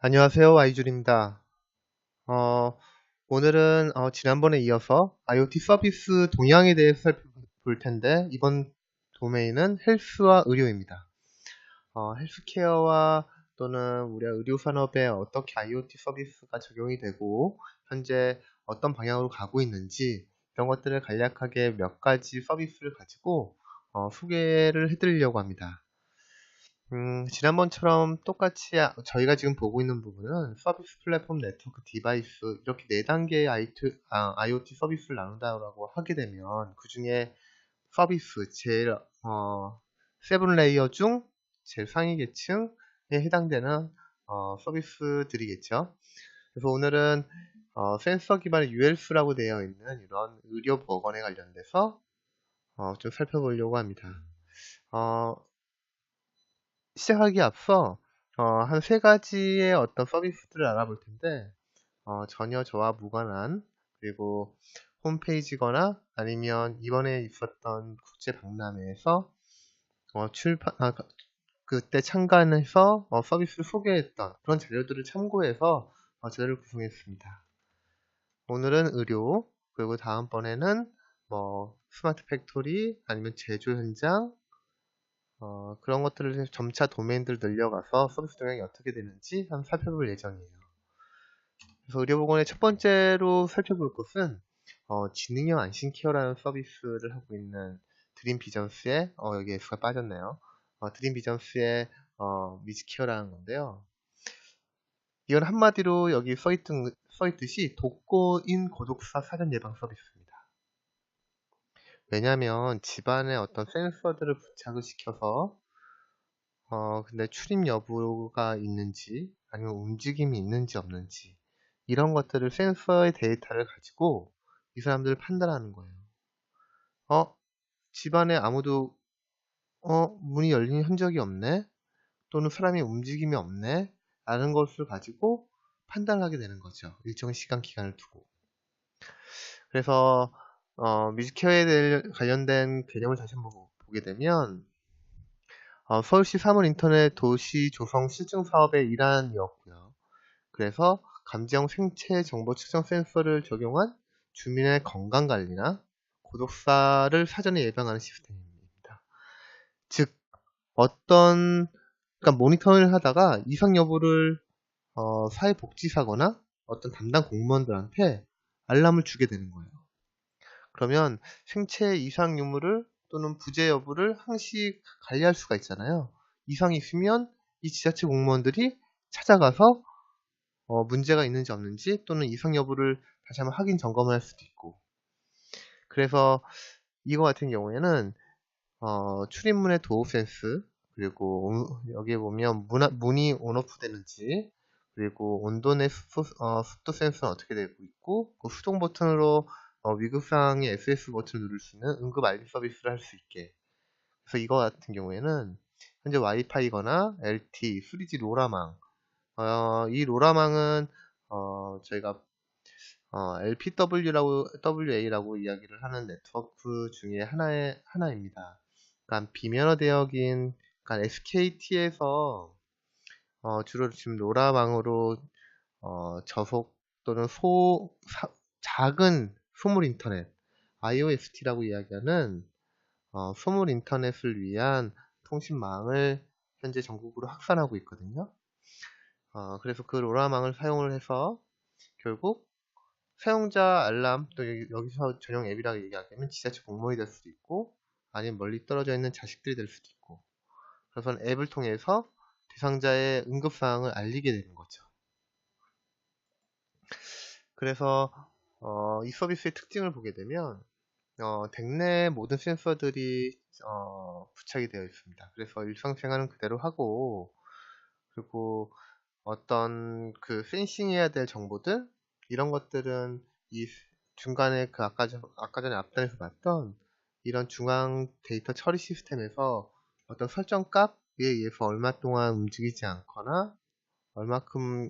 안녕하세요. 아이줄입니다. 어, 오늘은 지난번에 이어서 IoT 서비스 동향에 대해서 살펴볼 텐데, 이번 도메인은 헬스와 의료입니다. 헬스케어와 또는 우리 의료 산업에 어떻게 IoT 서비스가 적용이 되고, 현재 어떤 방향으로 가고 있는지, 이런 것들을 간략하게 몇 가지 서비스를 가지고 소개를 해드리려고 합니다. 지난번처럼 똑같이 저희가 지금 보고 있는 부분은 서비스 플랫폼 네트워크 디바이스 이렇게 4단계의 IoT 서비스를 나눈다고 하게 되면 그 중에 서비스 제일 세븐 레이어 중 제일 상위 계층에 해당되는 서비스들이겠죠. 그래서 오늘은 센서 기반의 ULS라고 되어 있는 이런 의료 보건에 관련돼서 좀 살펴보려고 합니다. 어, 시작하기 앞서 한 세 가지의 어떤 서비스들을 알아볼 텐데 전혀 저와 무관한 그리고 홈페이지거나 아니면 이번에 있었던 국제 박람회에서 출판 그때 참관해서 서비스를 소개했던 그런 자료들을 참고해서 자료를 구성했습니다. 오늘은 의료 그리고 다음번에는 뭐 스마트 팩토리 아니면 제조 현장 그런 것들을 점차 도메인들 늘려가서 서비스 동향이 어떻게 되는지 한번 살펴볼 예정이에요. 그래서 의료보건의 첫 번째로 살펴볼 것은 지능형 안심케어라는 서비스를 하고 있는 드림비전스의 여기 S가 빠졌네요. 드림비전스의 미즈케어라는 건데요. 이건 한마디로 여기 써있듯이 독거인 고독사 사전 예방 서비스입니다. 왜냐하면 집안에 어떤 센서들을 부착을 시켜서 근데 출입 여부가 있는지 아니면 움직임이 있는지 없는지 이런 것들을 센서의 데이터를 가지고 이 사람들을 판단하는 거예요. 집안에 아무도 문이 열린 흔적이 없네 또는 사람이 움직임이 없네 라는 것을 가지고 판단하게 되는 거죠. 일정한 시간 기간을 두고. 그래서 뮤직케어에 관련된 개념을 다시 한번 보게 되면 서울시 사물인터넷 도시 조성 실증 사업의 일환이었고요. 그래서 감지형 생체 정보 측정 센서를 적용한 주민의 건강관리나 고독사를 사전에 예방하는 시스템입니다. 즉 그러니까 모니터링을 하다가 이상 여부를 사회복지사거나 어떤 담당 공무원들한테 알람을 주게 되는 거예요. 그러면 생체 이상 유무를 또는 부재 여부를 항시 관리할 수가 있잖아요. 이상이 있으면 이 지자체 공무원들이 찾아가서 문제가 있는지 없는지 또는 이상 여부를 다시 한번 확인 점검을 할 수도 있고. 그래서 이거 같은 경우에는 출입문의 도어 센스 그리고 여기에 보면 문이 온오프 되는지 그리고 온도 내 습도 센서는 어떻게 되고 있고 그 수동 버튼으로 위급상황의 SS 버튼을 누를 수 있는 응급 알림 서비스를 할 수 있게. 그래서 이거 같은 경우에는 현재 와이파이거나 LTE, 3G 로라망 이 로라망은 저희가 LPWA라고 이야기를 하는 네트워크 중에 하나입니다. 그러니까 비면허 대역인 그러니까 SKT에서 주로 지금 로라망으로 저속 또는 작은 소물 인터넷 IOST라고 이야기하는 소물 인터넷을 위한 통신망을 현재 전국으로 확산하고 있거든요. 그래서 그 로라망을 사용을 해서 결국 사용자 알람 또 여기서 전용 앱이라고 얘기하면 지자체 공무원이 될 수도 있고 아니면 멀리 떨어져 있는 자식들이 될 수도 있고 그래서 앱을 통해서 대상자의 응급사항을 알리게 되는 거죠. 그래서 이 서비스의 특징을 보게 되면 댁내 모든 센서들이 부착이 되어 있습니다. 그래서 일상생활은 그대로 하고 그리고 어떤 그 센싱해야 될 정보들 이런 것들은 이 중간에 그 아까 전에 앞단에서 봤던 이런 중앙 데이터 처리 시스템에서 어떤 설정 값에 의해서 얼마 동안 움직이지 않거나 얼마큼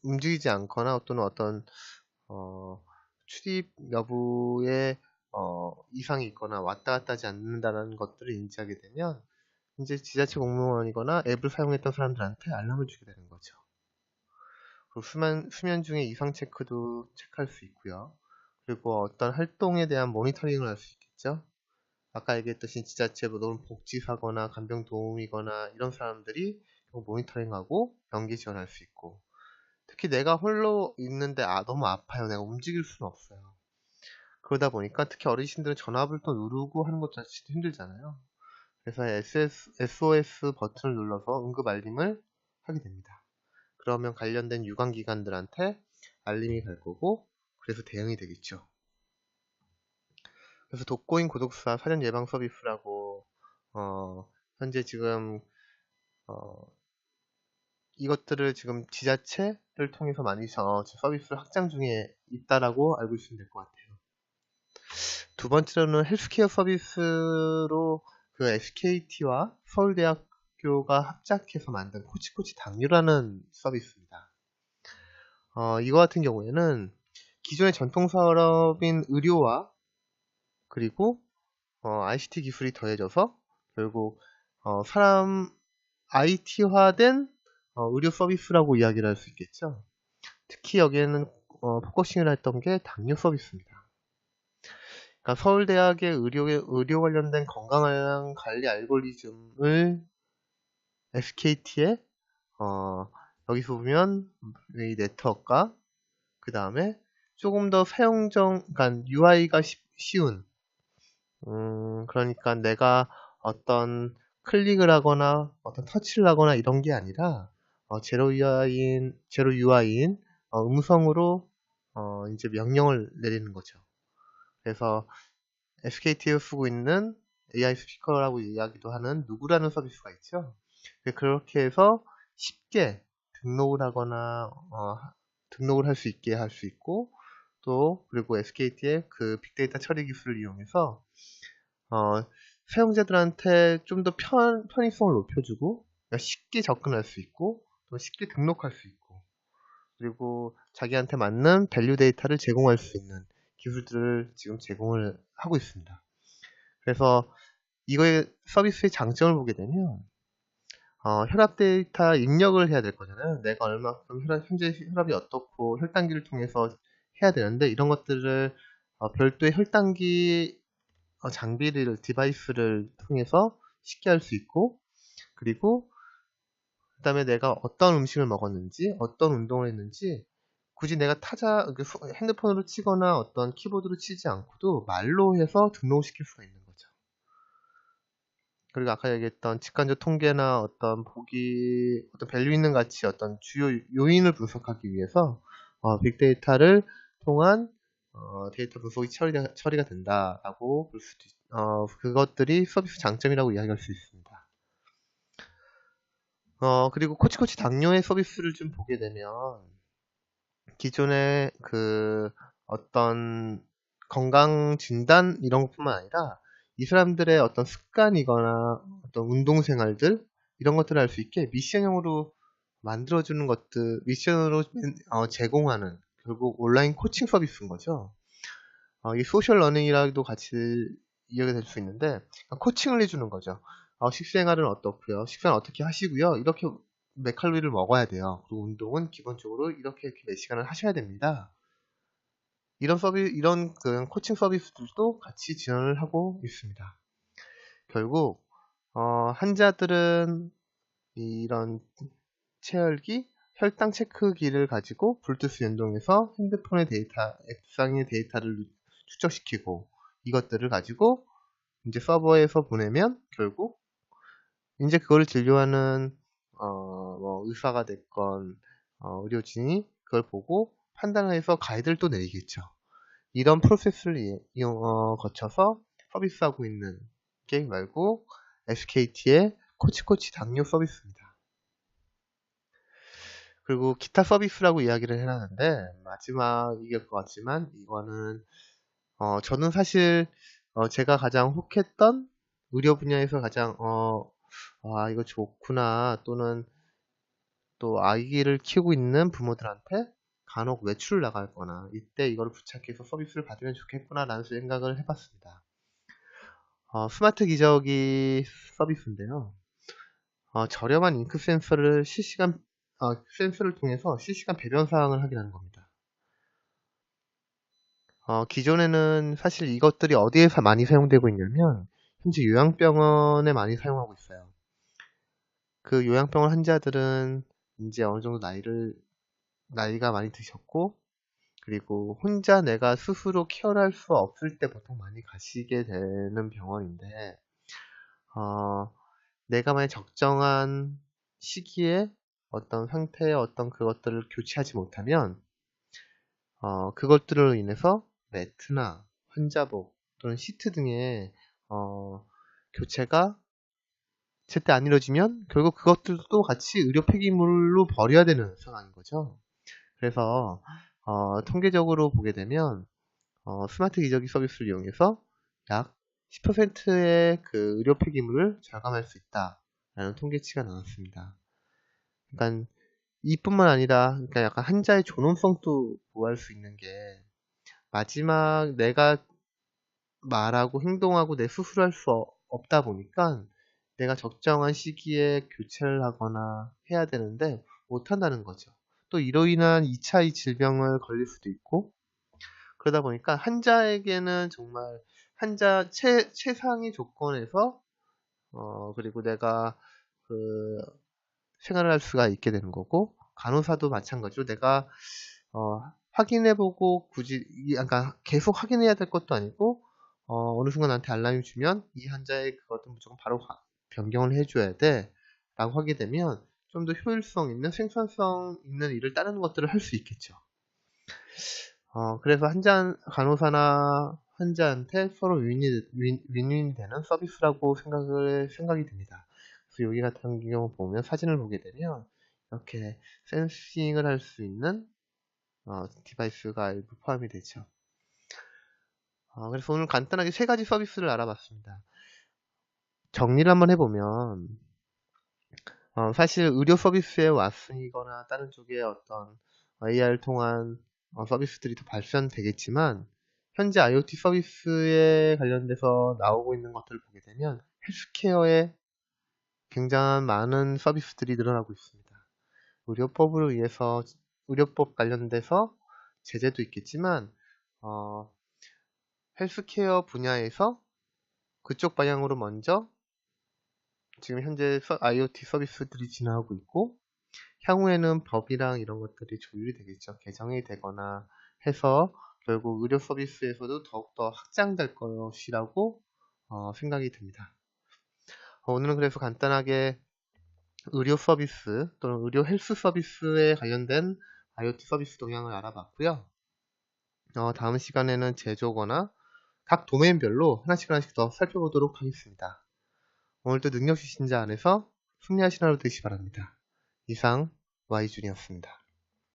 움직이지 않거나 또는 어떤 출입 여부에 이상이 있거나 왔다 갔다 하지 않는다는 것들을 인지하게 되면 이제 지자체 공무원이거나 앱을 사용했던 사람들한테 알람을 주게 되는 거죠. 그 수면 중에 이상 체크도 체크할 수 있고요. 그리고 어떤 활동에 대한 모니터링을 할 수 있겠죠. 아까 얘기했듯이 지자체 또는 복지사거나 간병 도우미거나 이런 사람들이 모니터링하고 연계 지원할 수 있고, 특히 내가 홀로 있는데 너무 아파요. 내가 움직일 수는 없어요. 그러다 보니까 특히 어르신들은 전화를 또 누르고 하는 것도 자체도 힘들잖아요. 그래서 SOS 버튼을 눌러서 응급 알림을 하게 됩니다. 그러면 관련된 유관기관들한테 알림이 갈 거고, 그래서 대응이 되겠죠. 그래서 독거인 고독사 사전 예방 서비스라고 현재 지금 이것들을 지금 지자체를 통해서 많이 서비스를 확장 중에 있다라고 알고 있으면 될 것 같아요. 두 번째로는 헬스케어 서비스로 그 SKT와 서울대학교가 합작해서 만든 코치코치 당뇨라는 서비스입니다. 이거 같은 경우에는 기존의 전통 산업인 의료와 그리고 ICT 기술이 더해져서 결국 사람 IT화된 의료 서비스라고 이야기를 할 수 있겠죠. 특히 여기에는 포커싱을 했던 게 당뇨 서비스입니다. 그러니까 서울대학의 의료 관련된 건강 관리 알고리즘을 SKT에 여기서 보면 이 네트워크가 그 다음에 조금 더 그러니까 UI가 쉬운 그러니까 내가 어떤 클릭을 하거나 어떤 터치를 하거나 이런 게 아니라 제로 UI인 음성으로 이제 명령을 내리는 거죠. 그래서 SKT에서 쓰고 있는 AI 스피커라고 이야기도 하는 누구라는 서비스가 있죠. 그렇게 해서 쉽게 등록을 하거나 등록을 할 수 있게 할 수 있고, 또 그리고 SKT의 그 빅데이터 처리 기술을 이용해서 사용자들한테 좀 더 편의성을 높여주고 쉽게 접근할 수 있고 또 쉽게 등록할 수 있고, 그리고 자기한테 맞는 밸류 데이터를 제공할 수 있는 기술들을 지금 제공을 하고 있습니다. 그래서 이거의 서비스의 장점을 보게 되면 혈압 데이터 입력을 해야 될 거잖아요. 내가 얼마큼 현재 혈압이 어떻고 혈당기를 통해서 해야 되는데, 이런 것들을 별도의 혈당기 디바이스를 통해서 쉽게 할 수 있고, 그리고 그 다음에 내가 어떤 음식을 먹었는지 어떤 운동을 했는지 굳이 내가 핸드폰으로 치거나 어떤 키보드로 치지 않고도 말로 해서 등록시킬 수가 있는 거죠. 그리고 아까 얘기했던 직관적 통계나 어떤 밸류 있는 가치, 어떤 주요 요인을 분석하기 위해서 빅데이터를 통한 데이터 분석이 처리가 된다라고 볼 수도 그것들이 서비스 장점이라고 이야기할 수 있습니다. 그리고 코치코치 당뇨의 서비스를 좀 보게 되면 기존의 그 어떤 건강 진단 이런 것뿐만 아니라 이 사람들의 어떤 습관이거나 어떤 운동 생활들 이런 것들을 알 수 있게 미션형으로 만들어주는 것들, 미션으로 제공하는 결국 온라인 코칭 서비스인 거죠. 이 소셜 러닝이라고도 같이 이해가 될 수 있는데 코칭을 해주는 거죠. 식생활은 어떻고요? 식사는 어떻게 하시고요? 이렇게 몇 칼로리를 먹어야 돼요. 그리고 운동은 기본적으로 이렇게 몇 시간을 하셔야 됩니다. 이런 코칭 서비스들도 같이 지원을 하고 있습니다. 결국 환자들은 이런 체열기, 혈당 체크기를 가지고 블루투스 연동해서 핸드폰의 앱상의 데이터를 축적시키고 이것들을 가지고 이제 서버에서 보내면 결국 이제 그걸 진료하는 뭐 의사가 됐건 의료진이 그걸 보고 판단을 해서 가이드를 또 내리겠죠. 이런 프로세스를 거쳐서 서비스하고 있는 게 말고 SKT의 코치코치 당뇨 서비스입니다. 그리고 기타 서비스라고 이야기를 해놨는데 마지막일 것 같지만 이거는 저는 사실 제가 가장 혹했던 의료 분야에서 가장 이거 좋구나, 또는 또 아이를 키우고 있는 부모들한테 간혹 외출을 나갈 거나 이때 이걸 부착해서 서비스를 받으면 좋겠구나 라는 생각을 해봤습니다. 스마트 기저귀 서비스인데요. 저렴한 잉크 센서를 실시간 센서를 통해서 실시간 배변 사항을 확인하는 겁니다. 기존에는 사실 이것들이 어디에서 많이 사용되고 있냐면 현재 요양병원에 많이 사용하고 있어요. 그 요양병원 환자들은 이제 어느 정도 나이가 많이 드셨고, 그리고 혼자 내가 스스로 케어를 할 수 없을 때 보통 많이 가시게 되는 병원인데, 내가 만약 적정한 시기에 어떤 상태의 어떤 그것들을 교체하지 못하면, 그것들로 인해서 매트나 환자복 또는 시트 등의 교체가 제때 안 이루어지면 결국 그것들도 같이 의료 폐기물로 버려야 되는 상황인 거죠. 그래서 통계적으로 보게 되면 스마트 기저귀 서비스를 이용해서 약 10%의 그 의료 폐기물을 절감할 수 있다라는 통계치가 나왔습니다. 그러니까 이뿐만 아니라 그러니까 약간 환자의 존엄성도 보호할 수 있는 게, 마지막 내가 말하고 행동하고 내 스스로 할 수 없다 보니까 내가 적정한 시기에 교체를 하거나 해야 되는데 못한다는 거죠. 또 이로 인한 2차 질병을 걸릴 수도 있고, 그러다 보니까 환자에게는 정말 환자 최상의 조건에서 그리고 내가 그 생활을 할 수가 있게 되는 거고, 간호사도 마찬가지로 내가 확인해보고 굳이 그러니까 계속 확인해야 될 것도 아니고, 어느 순간 나한테 알람이 주면 이 환자의 그것도 무조건 바로 변경을 해줘야 돼 라고 하게 되면 좀 더 효율성 있는 생산성 있는 일을 다른 것들을 할 수 있겠죠. 그래서 간호사나 환자한테 서로 윈윈 되는 서비스라고 생각이 듭니다. 그래서 여기 같은 경우 보면 사진을 보게 되면 이렇게 센싱을 할 수 있는 디바이스가 일부 포함이 되죠. 그래서 오늘 간단하게 3가지 서비스를 알아봤습니다. 정리를 한번 해보면, 사실 의료 서비스에 왓슨이거나 다른 쪽에 어떤 AR 통한 서비스들이 더 발전되겠지만, 현재 IoT 서비스에 관련돼서 나오고 있는 것들을 보게 되면 헬스케어에 굉장한 많은 서비스들이 늘어나고 있습니다. 의료법 관련돼서 제재도 있겠지만, 헬스케어 분야에서 그쪽 방향으로 먼저 지금 현재 IoT 서비스들이 진화하고 있고, 향후에는 법이랑 이런 것들이 조율이 되겠죠. 개정이 되거나 해서 결국 의료 서비스에서도 더욱더 확장될 것이라고 생각이 듭니다. 오늘은 그래서 간단하게 의료 서비스 또는 의료 헬스 서비스에 관련된 IoT 서비스 동향을 알아봤고요. 다음 시간에는 제조거나 각 도메인별로 하나씩 더 살펴보도록 하겠습니다. 오늘도 능력주신자 안에서 승리하신 하루 되시기 바랍니다. 이상 Y준이었습니다.